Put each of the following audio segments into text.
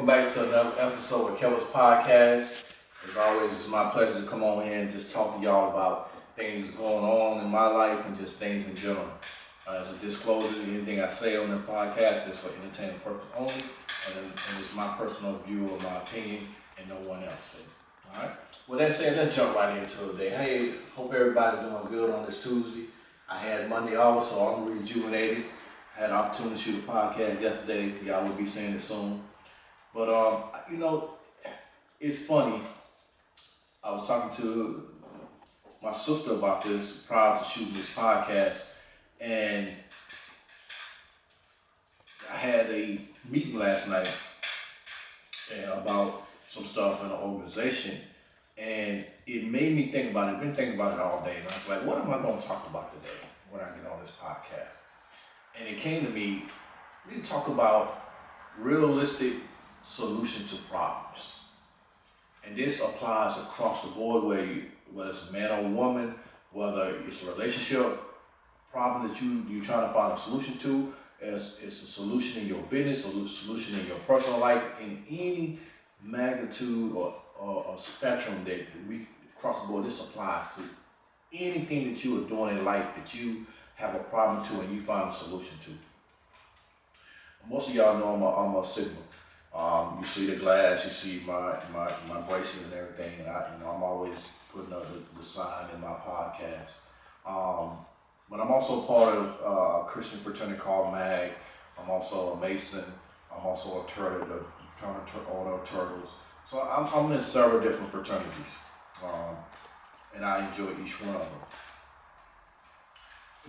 welcome back to another episode of Keller's Podcast. As always, it's my pleasure to come on here and just talk to y'all about things going on in my life and just things in general. As a disclosure, anything I say on the podcast is for entertainment purpose only, and it's my personal view or my opinion and no one else's. Alright? With that said, let's jump right into it today. Hey, hope everybody's doing good on this Tuesday. I had Monday off, so I'm rejuvenated. I had an opportunity to shoot a podcast yesterday. Y'all will be seeing it soon. But, it's funny. I was talking to my sister about this prior to shooting this podcast, and I had a meeting last night about some stuff in the organization, and it made me think about it. I've been thinking about it all day, and I was like, what am I going to talk about today when I get on this podcast? And it came to me, we need to talk about realistic solution to problems. And this applies across the board, whether it's a man or a woman, whether it's a relationship problem that you're trying to find a solution to, it's a solution in your business, a solution in your personal life, in any magnitude or spectrum that we across the board. This applies to anything that you are doing in life that you have a problem to and you find a solution to. Most of y'all know I'm a Sigma. You see the glass, you see my bracing and everything, and I'm always putting up the sign in my podcast. But I'm also part of a Christian fraternity called MAG. I'm also a Mason. I'm also a turtle, the fraternity order of turtles. So I'm in several different fraternities, and I enjoy each one of them.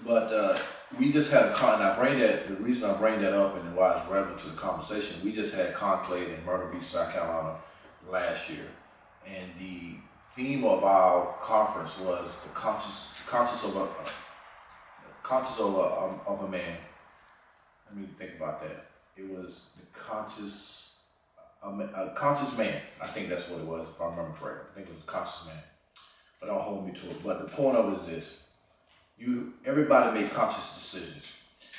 But we just had the reason I bring that up and why it's relevant to the conversation, we just had Conclave in Myrtle Beach, South Carolina last year. And the theme of our conference was the conscious of a man. Let me think about that. It was the conscious man. I think that's what it was, if I remember correctly. I think it was conscious man. But don't hold me to it. But the point of it is this. Everybody make conscious decisions.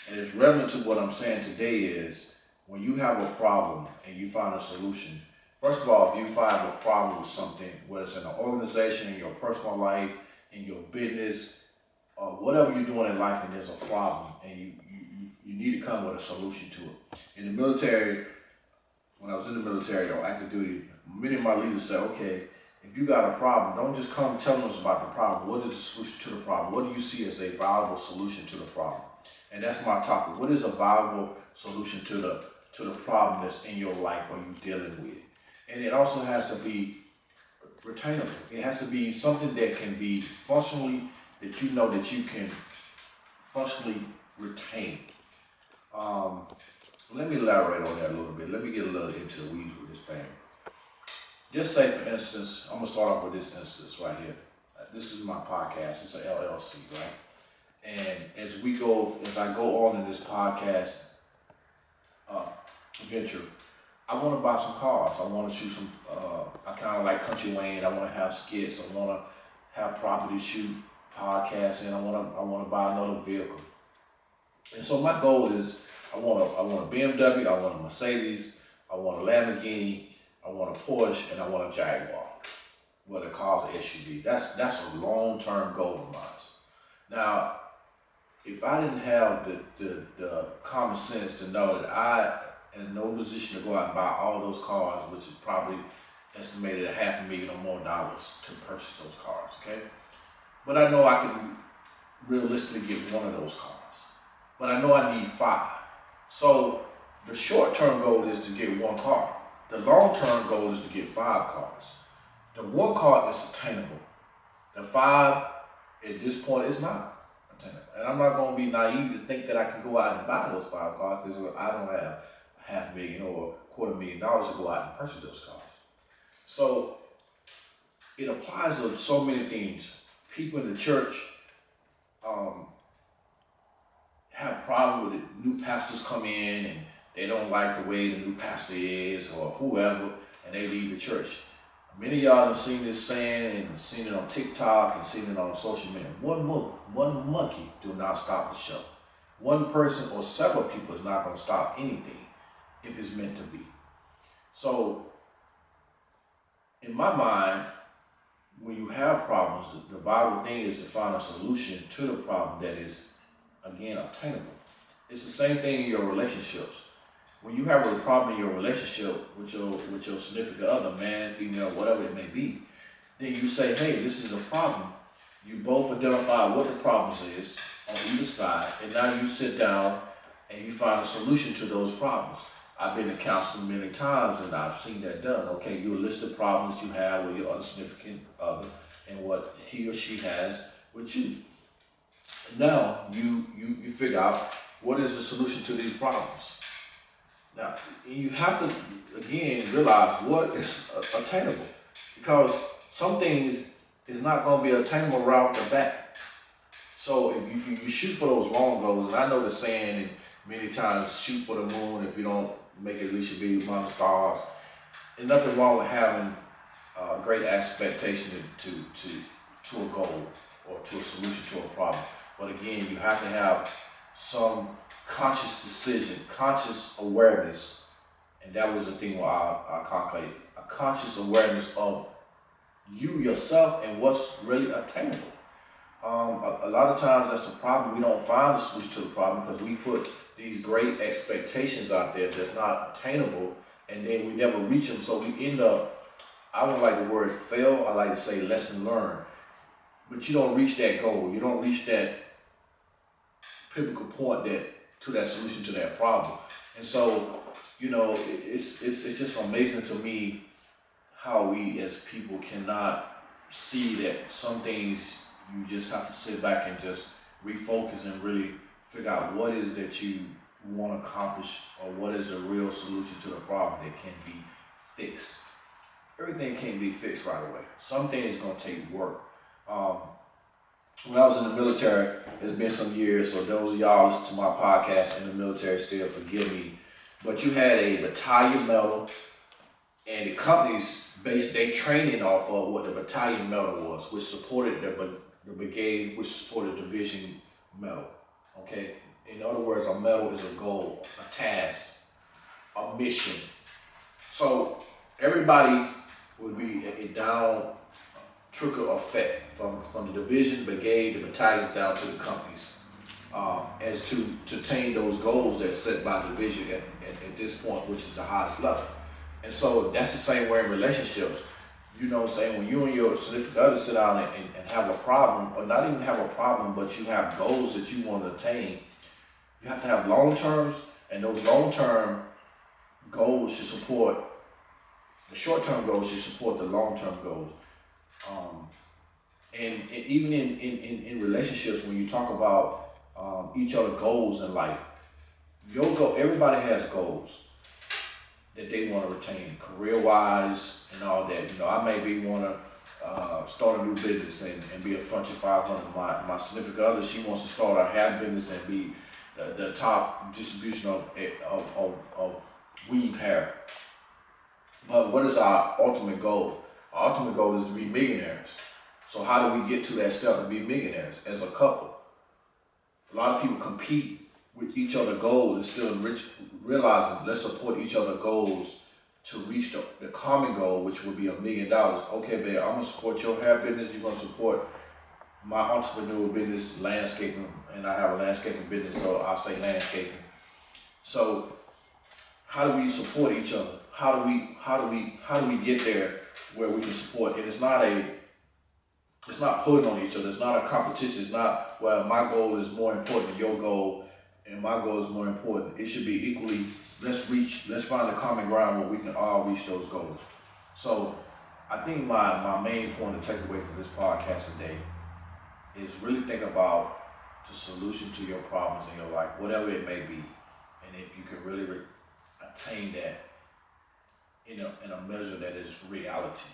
And it's relevant to what I'm saying today is when you have a problem and you find a solution, first of all, if you find a problem with something, whether it's in an organization, in your personal life, in your business, or whatever you're doing in life and there's a problem and you need to come with a solution to it. In the military, when I was in the military on active duty, many of my leaders said, okay, if you got a problem, don't just come telling us about the problem. What is the solution to the problem? What do you see as a viable solution to the problem? And that's my topic. What is a viable solution to the problem that's in your life or you dealing with? And it also has to be retainable. It has to be something that can be functionally, that you know that you can functionally retain. Let me elaborate on that a little bit. Let me get a little into the weeds with this thing. Just say, for instance, I'm going to start off with this instance right here. This is my podcast. It's an LLC, right? And as I go on in this podcast venture, I want to buy some cars. I want to shoot some, I kind of like Country Wayne. I want to have skits. I want to have property shoot podcasts, and I want to buy another vehicle. And so my goal is I want a BMW, I want a Mercedes, I want a Lamborghini, I want a Porsche, and I want a Jaguar. Well, the car's an SUV. That's a long-term goal of mine. Now, if I didn't have the common sense to know that I am in no position to go out and buy all those cars, which is probably estimated at $500,000 or more to purchase those cars, okay? But I know I can realistically get one of those cars. But I know I need 5. So the short-term goal is to get 1 car. The long-term goal is to get 5 cars. The 1 car is attainable. The 5, at this point, is not attainable. And I'm not going to be naive to think that I can go out and buy those 5 cars because I don't have $500,000 or $250,000 to go out and purchase those cars. So it applies to so many things. People in the church have problems with it. New pastors come in and they don't like the way the new pastor is or whoever, and they leave the church. Many of y'all have seen this saying and seen it on TikTok and seen it on social media. One monkey do not stop the show. One person or several people is not going to stop anything if it's meant to be. So in my mind, when you have problems, the vital thing is to find a solution to the problem that is, again, obtainable. It's the same thing in your relationships. When you have a problem in your relationship with your significant other, man, female, whatever it may be, then you say, hey, this is a problem. You both identify what the problem is on either side, and now you sit down and you find a solution to those problems. I've been to counseling many times and I've seen that done. Okay, you list the problems you have with your other significant other and what he or she has with you. Now you figure out what is the solution to these problems. Now you have to again realize what is attainable, because some things is not going to be attainable right off the bat. So if you shoot for those long goals, and I know the saying many times, shoot for the moon. If you don't make it, at least you be among the stars. And nothing wrong with having great expectation to a goal or to a solution to a problem. But again, you have to have some conscious decision, conscious awareness, and that was the thing where I calculated a conscious awareness of you yourself and what's really attainable. A lot of times that's the problem. We don't find a solution to the problem because we put these great expectations out there that's not attainable, and then we never reach them. So we end up, I don't like the word fail, I like to say lesson learned. But you don't reach that goal. You don't reach that pivotal point to that solution to that problem. And so, it's just amazing to me how we as people cannot see that some things you just have to sit back and just refocus and really figure out what is that you want to accomplish, or what is the real solution to the problem that can be fixed. Everything can't be fixed right away. Some things going to take work. When I was in the military, it's been some years, so those of y'all listen to my podcast in the military still forgive me, but you had a battalion medal, and the companies based their training off of what the battalion medal was, which supported the brigade, which supported the division medal. Okay? In other words, a medal is a goal, a task, a mission. So everybody would be a down trickle effect from the division, brigade, the battalions down to the companies, as to attain those goals that's set by the division at this point, which is the highest level. And so that's the same way in relationships. You know what I'm saying? When you and your significant other sit down and have a problem, or not even have a problem, but you have goals that you want to attain, you have to have long terms, and those long term goals should support, the short term goals should support the long term goals. And even in relationships, when you talk about each other's goals in life, your goal, everybody has goals that they want to retain, career-wise and all that. I maybe want to start a new business and be a Fortune 500. My significant other, she wants to start a hair business and be the top distribution of weave hair. But what is our ultimate goal? Our ultimate goal is to be millionaires. So how do we get to that step to be millionaires as a couple? A lot of people compete with each other's goals instead of realizing, let's support each other's goals to reach the common goal, which would be $1 million. Okay, babe, I'm gonna support your hair business. You're gonna support my entrepreneurial business, landscaping, and I have a landscaping business, so I'll say landscaping. So how do we support each other? How do we get there where we can support? And it's not pulling on each other. It's not a competition. It's not, well, my goal is more important than your goal, and my goal is more important. It should be equally, let's find a common ground where we can all reach those goals. So I think my main point to take away from this podcast today is really think about the solution to your problems in your life, whatever it may be. And if you can really attain that in a measure that is reality.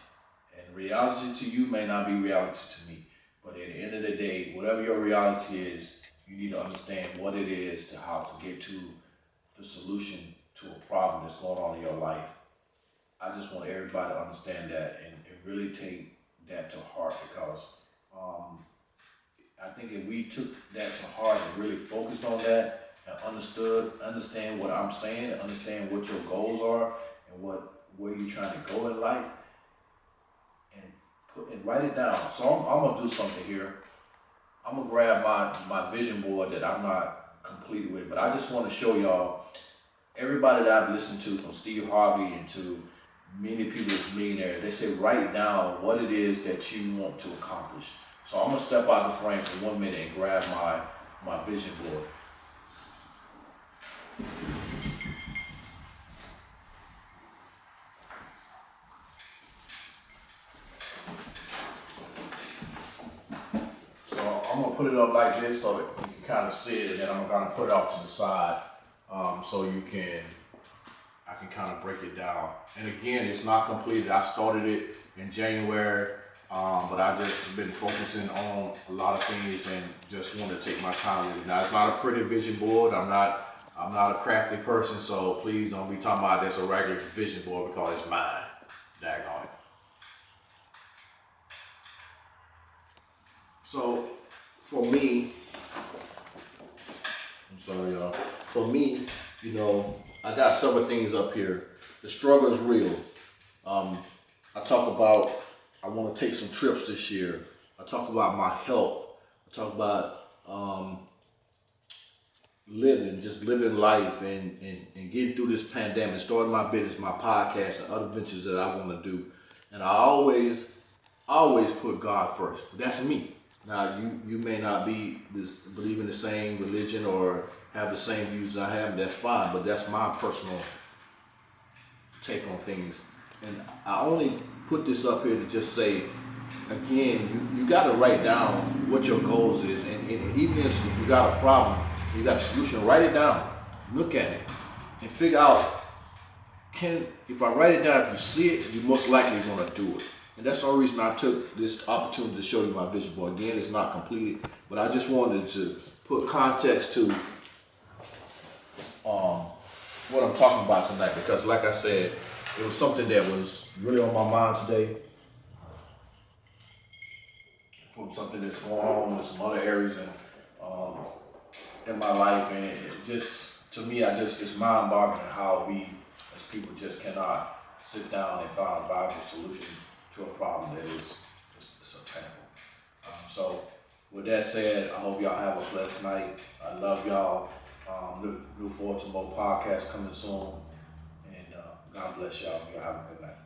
And reality to you may not be reality to me. But at the end of the day, whatever your reality is, you need to understand what it is to how to get to the solution to a problem that's going on in your life. I just want everybody to understand that and really take that to heart, because I think if we took that to heart and really focused on that and understand what I'm saying, and understand what your goals are and what where you're trying to go in life and write it down. So I'm gonna do something here. I'm gonna grab my vision board that I'm not completed with, but I just want to show y'all everybody that I've listened to, from Steve Harvey and to many people that's millionaire. They say write down what it is that you want to accomplish. So I'm gonna step out the frame for 1 minute and grab my vision board. So I'm gonna put it up like this so that you can kind of see it, and then I'm gonna put it off to the side so I can kind of break it down. And again, it's not completed. I started it in January, but I just been focusing on a lot of things and just want to take my time with it. Now, it's not a pretty vision board. I'm not a crafty person, so please don't be talking about that's a regular vision board, because it's mine. Daggone it. So for me, I'm sorry, y'all. For me, I got several things up here. The struggle is real. I talk about I want to take some trips this year. I talk about my health. I talk about living life and getting through this pandemic, starting my business, my podcast, and other ventures that I want to do. And I always put God first. That's me. Now, you may not believe in the same religion or have the same views I have, that's fine, but that's my personal take on things. And I only put this up here to just say, again, you got to write down what your goals is, and even if you got a problem, you got a solution, write it down, look at it, and figure out, if I write it down, if you see it, you're most likely going to do it. And that's the only reason I took this opportunity to show you my vision board. Again, it's not completed, but I just wanted to put context to what I'm talking about tonight, because like I said, it was something that was really on my mind today, from something that's going on in some other areas in my life, and it just, to me, it's mind-boggling how we as people just cannot sit down and find a viable solution to a problem that is attainable. So with that said, I hope y'all have a blessed night. I love y'all. Look forward to more podcasts coming soon. And God bless y'all. Y'all have a good night.